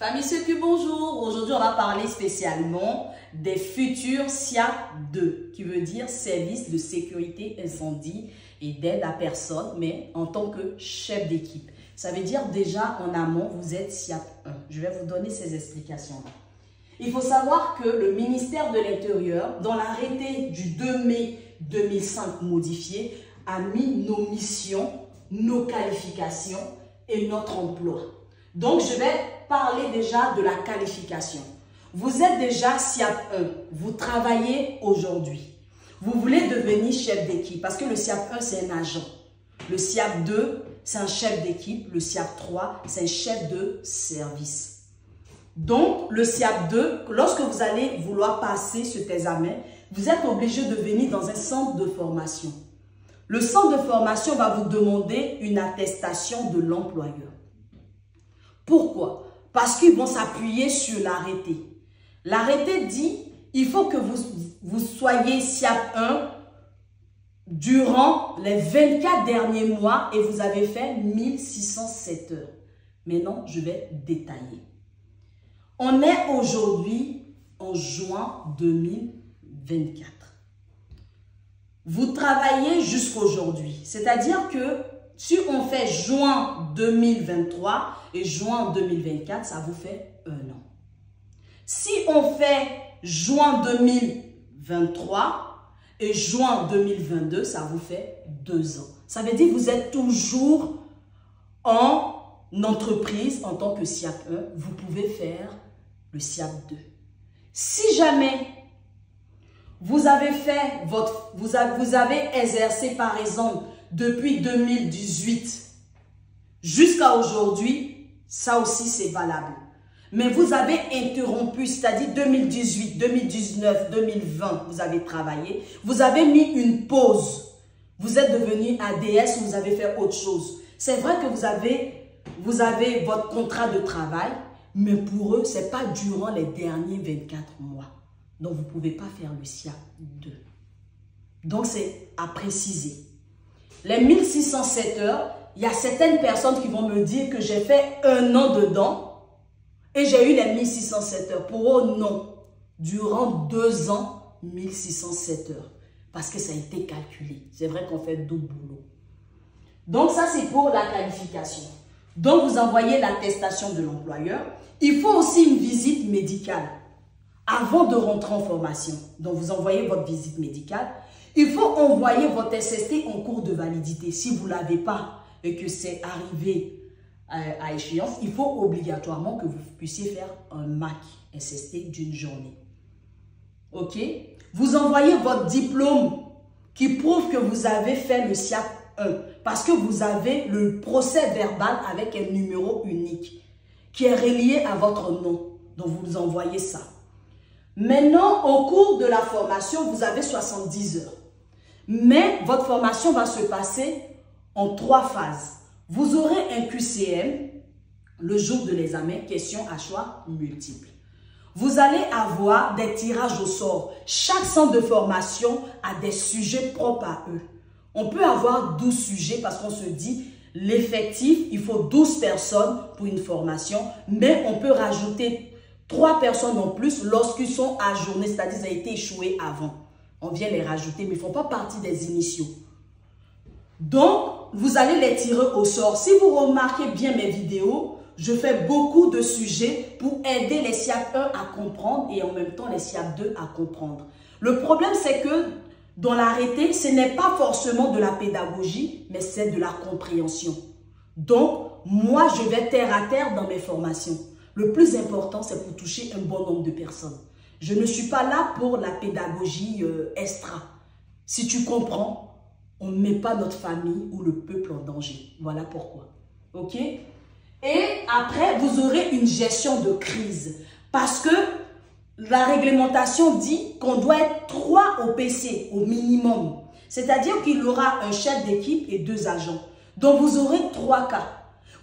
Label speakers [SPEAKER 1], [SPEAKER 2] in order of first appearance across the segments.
[SPEAKER 1] Famille Secu, bonjour. Aujourd'hui, on va parler spécialement des futurs SIAP 2, qui veut dire Service de sécurité incendie et d'aide à personne, mais en tant que chef d'équipe. Ça veut dire déjà en amont, vous êtes SIAP 1. Je vais vous donner ces explications-là. Il faut savoir que le ministère de l'Intérieur, dans l'arrêté du 2 mai 2005 modifié, a mis nos missions, nos qualifications et notre emploi. Donc, je vais parler déjà de la qualification. Vous êtes déjà SIAP 1, vous travaillez aujourd'hui. Vous voulez devenir chef d'équipe parce que le SIAP 1, c'est un agent. Le SIAP 2, c'est un chef d'équipe. Le SIAP 3, c'est un chef de service. Donc, le SIAP 2, lorsque vous allez vouloir passer cet examen, vous êtes obligé de venir dans un centre de formation. Le centre de formation va vous demander une attestation de l'employeur. Pourquoi? Parce qu'ils vont s'appuyer sur l'arrêté. L'arrêté dit, il faut que vous soyez SIAP 1 durant les 24 derniers mois et vous avez fait 1607 heures. Maintenant, je vais détailler. On est aujourd'hui en juin 2024. Vous travaillez jusqu'aujourd'hui. C'est-à-dire que si on fait juin 2023 et juin 2024, ça vous fait un an. Si on fait juin 2023 et juin 2022, ça vous fait 2 ans. Ça veut dire que vous êtes toujours en entreprise en tant que SIAP 1. Vous pouvez faire le SIAP 2. Si jamais vous avez fait vous avez exercé par exemple depuis 2018 jusqu'à aujourd'hui, ça aussi c'est valable. Mais vous avez interrompu, c'est-à-dire 2018, 2019, 2020, vous avez travaillé, vous avez mis une pause. Vous êtes devenu ADS, vous avez fait autre chose. C'est vrai que vous avez votre contrat de travail, mais pour eux, ce n'est pas durant les derniers 24 mois. Donc, vous ne pouvez pas faire le SIAP 2. Donc, c'est à préciser. Les 1607 heures, il y a certaines personnes qui vont me dire que j'ai fait 1 an dedans et j'ai eu les 1607 heures. Pour eux, non. Durant 2 ans, 1607 heures. Parce que ça a été calculé. C'est vrai qu'on fait 2 boulots. Donc, ça, c'est pour la qualification. Donc, vous envoyez l'attestation de l'employeur. Il faut aussi une visite médicale avant de rentrer en formation. Donc, vous envoyez votre visite médicale. Il faut envoyer votre SST en cours de validité. Si vous ne l'avez pas et que c'est arrivé à échéance, il faut obligatoirement que vous puissiez faire un MAC SST d'une journée. OK? Vous envoyez votre diplôme qui prouve que vous avez fait le SIAP 1 parce que vous avez le procès verbal avec un numéro unique qui est relié à votre nom. Donc, vous envoyez ça. Maintenant, au cours de la formation, vous avez 70 heures. Mais votre formation va se passer en 3 phases. Vous aurez un QCM le jour de l'examen, questions à choix multiples. Vous allez avoir des tirages au sort. Chaque centre de formation a des sujets propres à eux. On peut avoir 12 sujets parce qu'on se dit l'effectif, il faut 12 personnes pour une formation, mais on peut rajouter 3 personnes en plus lorsqu'ils sont ajournés, c'est-à-dire qu'ils ont été échoués avant. On vient les rajouter, mais ils ne font pas partie des initiaux. Donc, vous allez les tirer au sort. Si vous remarquez bien mes vidéos, je fais beaucoup de sujets pour aider les SIAP 1 à comprendre et en même temps les SIAP 2 à comprendre. Le problème, c'est que dans l'arrêté, ce n'est pas forcément de la pédagogie, mais c'est de la compréhension. Donc, moi, je vais terre à terre dans mes formations. Le plus important, c'est pour toucher un bon nombre de personnes. Je ne suis pas là pour la pédagogie extra. Si tu comprends, on ne met pas notre famille ou le peuple en danger. Voilà pourquoi. OK? Et après, vous aurez une gestion de crise. Parce que la réglementation dit qu'on doit être 3 OPC au minimum. C'est-à-dire qu'il y aura un chef d'équipe et 2 agents. Donc, vous aurez 3 cas.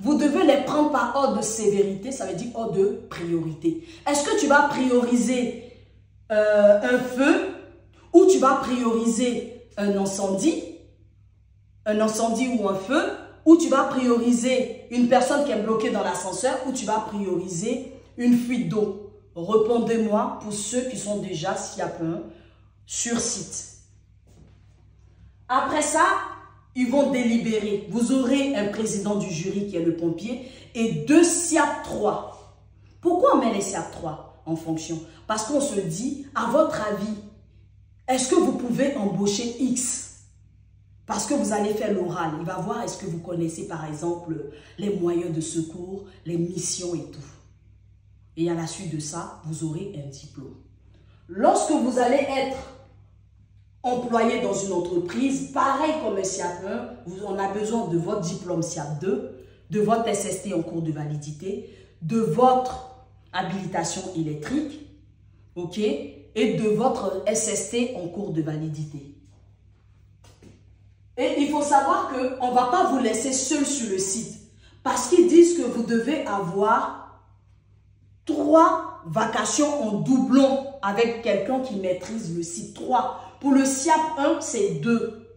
[SPEAKER 1] Vous devez les prendre par ordre de sévérité, ça veut dire ordre de priorité. Est-ce que tu vas prioriser un feu ou tu vas prioriser un incendie ou un feu, ou tu vas prioriser une personne qui est bloquée dans l'ascenseur, ou tu vas prioriser une fuite d'eau, répondez-moi pour ceux qui sont déjà SIAP 1 sur site. Après ça, ils vont délibérer. Vous aurez un président du jury qui est le pompier et 2 SIAP 3. Pourquoi on met les SIAP 3 en fonction? Parce qu'on se dit, à votre avis, est-ce que vous pouvez embaucher X? Parce que vous allez faire l'oral. Il va voir est-ce que vous connaissez par exemple les moyens de secours, les missions et tout. Et à la suite de ça, vous aurez un diplôme. Lorsque vous allez être employé dans une entreprise, pareil comme un SIAP 1, on a besoin de votre diplôme SIAP 2, de votre SST en cours de validité, de votre habilitation électrique, ok, et de votre SST en cours de validité. Et il faut savoir qu'on ne va pas vous laisser seul sur le site parce qu'ils disent que vous devez avoir 3 vacations en doublon avec quelqu'un qui maîtrise le site. 3. Pour le SIAP 1, c'est 2.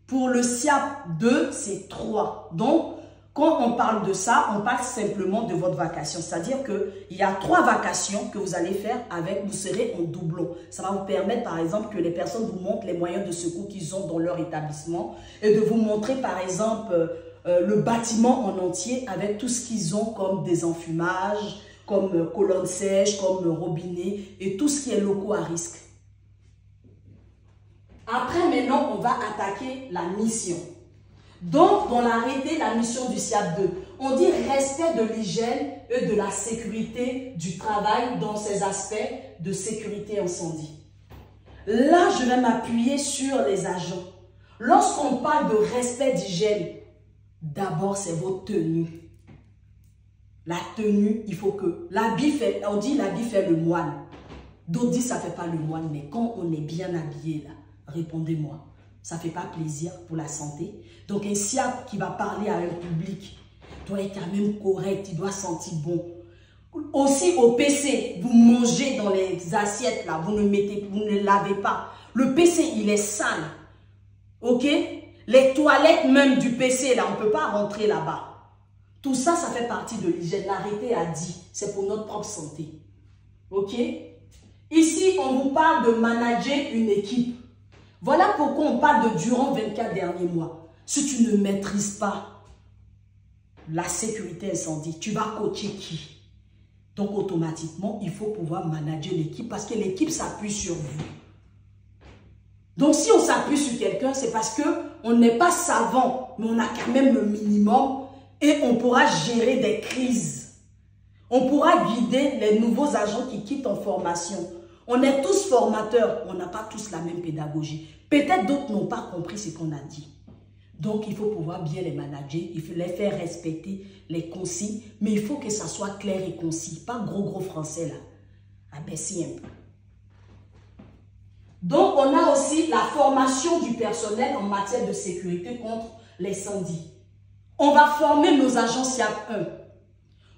[SPEAKER 1] Pour le SIAP 2, c'est 3. Donc, quand on parle de ça, on parle simplement de votre vacation. C'est-à-dire qu'il y a 3 vacations que vous allez faire avec, vous serez en doublon. Ça va vous permettre, par exemple, que les personnes vous montrent les moyens de secours qu'ils ont dans leur établissement et de vous montrer, par exemple, le bâtiment en entier avec tout ce qu'ils ont comme désenfumage, comme colonne sèche, comme robinet et tout ce qui est locaux à risque. Après, maintenant, on va attaquer la mission. Donc, dans l'arrêté, la mission du SIAP 2, on dit respect de l'hygiène et de la sécurité du travail dans ces aspects de sécurité incendie. Là, je vais m'appuyer sur les agents. Lorsqu'on parle de respect d'hygiène, d'abord, c'est votre tenue. La tenue, il faut que l'habit fait, on dit l'habit fait le moine. D'autres disent ça ne fait pas le moine, mais quand on est bien habillé là, répondez-moi. Ça ne fait pas plaisir pour la santé. Donc, un SIAP qui va parler à un public doit être quand même correct, il doit sentir bon. Aussi, au PC, vous mangez dans les assiettes, là, vous ne lavez pas. Le PC, il est sale. OK? Les toilettes même du PC, là, on ne peut pas rentrer là-bas. Tout ça, ça fait partie de l'hygiène. L'arrêté a dit, c'est pour notre propre santé. OK? Ici, on vous parle de manager une équipe. Voilà pourquoi on parle de durant 24 derniers mois. Si tu ne maîtrises pas la sécurité incendie, tu vas coacher qui? Donc automatiquement, il faut pouvoir manager l'équipe parce que l'équipe s'appuie sur vous. Donc si on s'appuie sur quelqu'un, c'est parce qu'on n'est pas savant, mais on a quand même le minimum et on pourra gérer des crises. On pourra guider les nouveaux agents qui quittent en formation. On est tous formateurs, on n'a pas tous la même pédagogie. Peut-être d'autres n'ont pas compris ce qu'on a dit. Donc, il faut pouvoir bien les manager, il faut les faire respecter les consignes, mais il faut que ça soit clair et concis, pas gros français là. Abaisser un peu. Donc, on a aussi la formation du personnel en matière de sécurité contre l'incendie. On va former nos agents SIAP 1.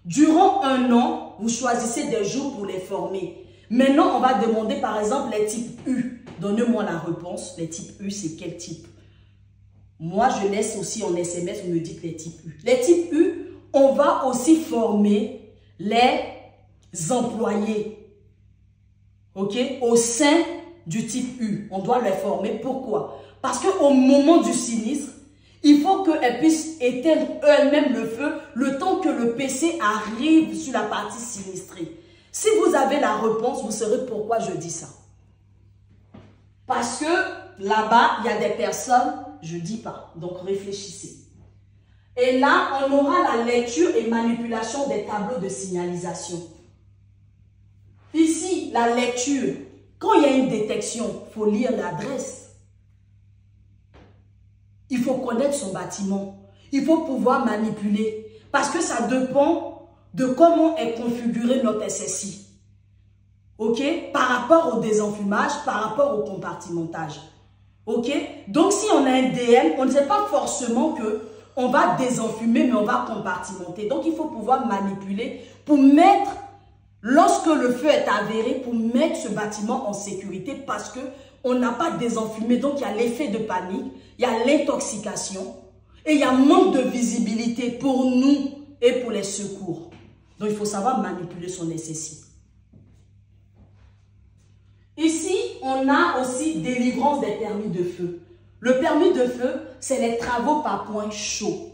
[SPEAKER 1] Durant 1 an, vous choisissez des jours pour les former. Maintenant, on va demander par exemple les types U. Donnez-moi la réponse. Les types U, c'est quel type? Moi, je laisse aussi en SMS, vous me dites les types U. Les types U, on va aussi former les employés. OK? Au sein du type U. On doit les former. Pourquoi? Parce qu'au moment du sinistre, il faut qu'elles puissent éteindre elles-mêmes le feu le temps que le PC arrive sur la partie sinistrée. Si vous avez la réponse, vous saurez pourquoi je dis ça. Parce que là-bas, il y a des personnes, je ne dis pas, donc réfléchissez. Et là, on aura la lecture et manipulation des tableaux de signalisation. Ici, la lecture, quand il y a une détection, il faut lire l'adresse. Il faut connaître son bâtiment. Il faut pouvoir manipuler. Parce que ça dépend de comment est configuré notre SSI. OK? Par rapport au désenfumage, par rapport au compartimentage. OK? Donc, si on a un DM, on ne sait pas forcément qu'on va désenfumer, mais on va compartimenter. Donc, il faut pouvoir manipuler pour mettre, lorsque le feu est avéré, pour mettre ce bâtiment en sécurité parce qu'on n'a pas désenfumé. Donc, il y a l'effet de panique, il y a l'intoxication et il y a manque de visibilité pour nous et pour les secours. Donc, il faut savoir manipuler son SSI. Ici, on a aussi délivrance des permis de feu. Le permis de feu, c'est les travaux par point chaud.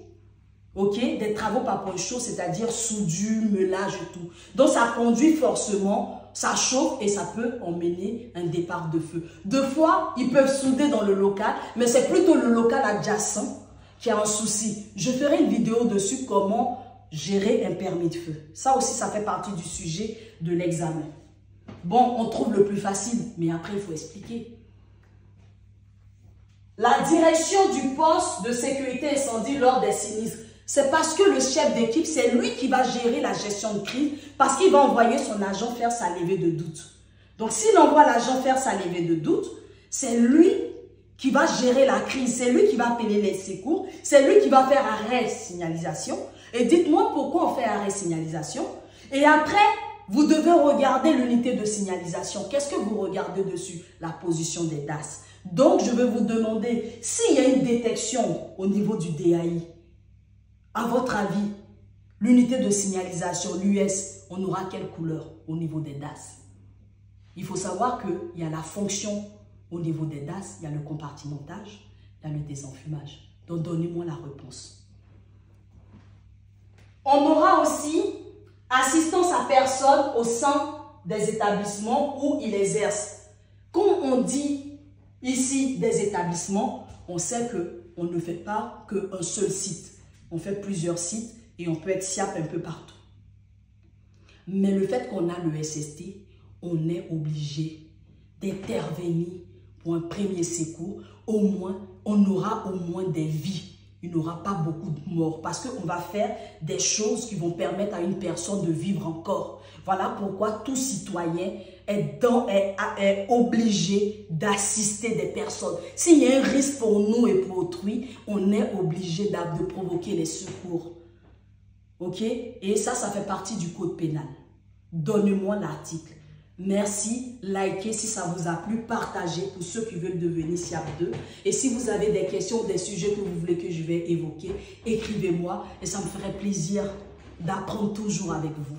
[SPEAKER 1] Ok? Des travaux par point chaud, c'est-à-dire soudure, meulage et tout. Donc, ça conduit forcément, ça chauffe et ça peut emmener un départ de feu. Deux fois, ils peuvent souder dans le local, mais c'est plutôt le local adjacent qui a un souci. Je ferai une vidéo dessus, comment gérer un permis de feu. Ça aussi, ça fait partie du sujet de l'examen. Bon, on trouve le plus facile, mais après, il faut expliquer. La direction du poste de sécurité incendie lors des sinistres, c'est parce que le chef d'équipe, c'est lui qui va gérer la gestion de crise, parce qu'il va envoyer son agent faire sa levée de doute. Donc, s'il envoie l'agent faire sa levée de doute, c'est lui qui va gérer la crise, c'est lui qui va appeler les secours, c'est lui qui va faire arrêt signalisation. Et dites-moi pourquoi on fait arrêt signalisation. Et après, vous devez regarder l'unité de signalisation. Qu'est-ce que vous regardez dessus? La position des DAS. Donc, je vais vous demander, s'il y a une détection au niveau du DAI, à votre avis, l'unité de signalisation, l'US, on aura quelle couleur au niveau des DAS? Il faut savoir qu'il y a la fonction au niveau des DAS, il y a le compartimentage, il y a le désenfumage. Donc, donnez-moi la réponse. On aura aussi assistance à personne au sein des établissements où il exerce. Quand on dit ici des établissements, on sait qu'on ne fait pas qu'un seul site. On fait plusieurs sites et on peut être SIAP un peu partout. Mais le fait qu'on a le SST, on est obligé d'intervenir pour un premier secours. Au moins, on aura au moins des vies. Il n'y aura pas beaucoup de morts parce qu'on va faire des choses qui vont permettre à une personne de vivre encore. Voilà pourquoi tout citoyen est obligé d'assister des personnes. S'il y a un risque pour nous et pour autrui, on est obligé de provoquer les secours. Ok? Et ça fait partie du code pénal. Donnez-moi l'article. Merci, likez si ça vous a plu, partagez pour ceux qui veulent devenir SIAP 2. Et si vous avez des questions, des sujets que vous voulez que je vais évoquer, écrivez-moi et ça me ferait plaisir d'apprendre toujours avec vous.